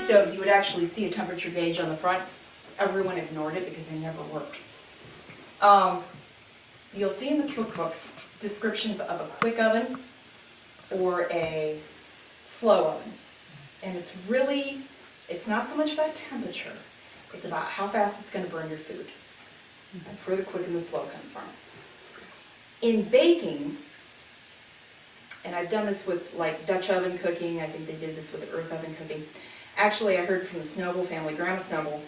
stoves, you would actually see a temperature gauge on the front. Everyone ignored it because they never worked. You'll see in the cookbooks descriptions of a quick oven or a slow oven. And it's not so much about temperature, it's about how fast it's going to burn your food. That's where the quick and the slow comes from. In baking, and I've done this with like Dutch oven cooking, I think they did this with the earth oven cooking. Actually, I heard from the Snowball family, Grandma Snowball,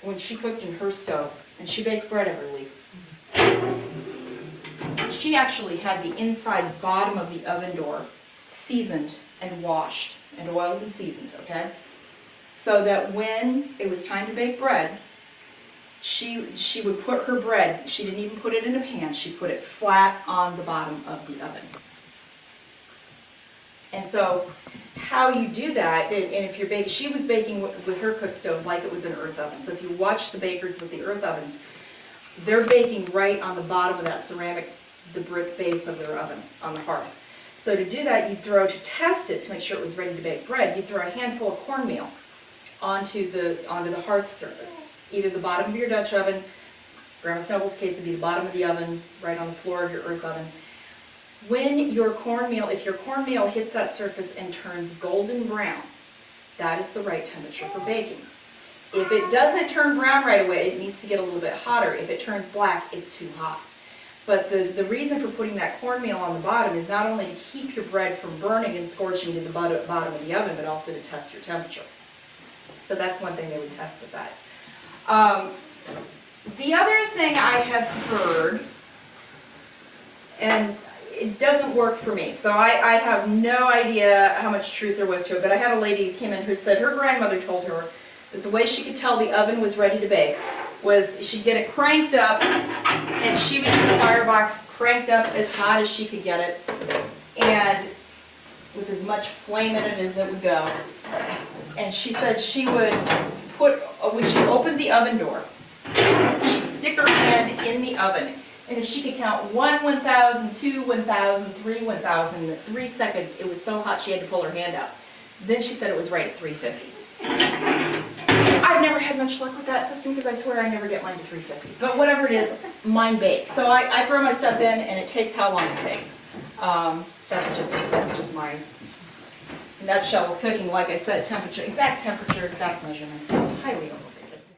when she cooked in her stove, and she baked bread every week, she actually had the inside bottom of the oven door seasoned and washed and oiled and seasoned, okay? So that when it was time to bake bread, she would put her bread, she didn't even put it in a pan, she put it flat on the bottom of the oven. And so how you do that, and if you're baking, she was baking with her cook stove like it was an earth oven. So if you watch the bakers with the earth ovens, they're baking right on the bottom of that ceramic, the brick base of their oven on the hearth. So to do that, to test it, to make sure it was ready to bake bread, you'd throw a handful of cornmeal onto the hearth surface. Either the bottom of your Dutch oven, Grandma Snowball's case would be the bottom of the oven, right on the floor of your earth oven. When if your cornmeal hits that surface and turns golden brown, that is the right temperature for baking. If it doesn't turn brown right away, it needs to get a little bit hotter. If it turns black, it's too hot. But the reason for putting that cornmeal on the bottom is not only to keep your bread from burning and scorching to the bottom of the oven, but also to test your temperature. So that's one thing they would test with that. The other thing I have heard, and it doesn't work for me, so I have no idea how much truth there was to it, but I had a lady who came in who said her grandmother told her that the way she could tell the oven was ready to bake was she'd get it cranked up, and she would get the firebox cranked up as hot as she could get it, and with as much flame in it as it would go. And she said she would when she opened the oven door, she'd stick her hand in the oven, and if she could count 1, 1,000, 2, 1,000, 3, 1,000, 3 seconds, it was so hot she had to pull her hand out. Then she said it was right at 350. I've never had much luck with that system because I swear I never get mine to 350. But whatever it is, mine bakes. So I throw my stuff in, and it takes how long it takes. That's just my nutshell of cooking. Like I said, exact temperature, exact measurements, highly overrated.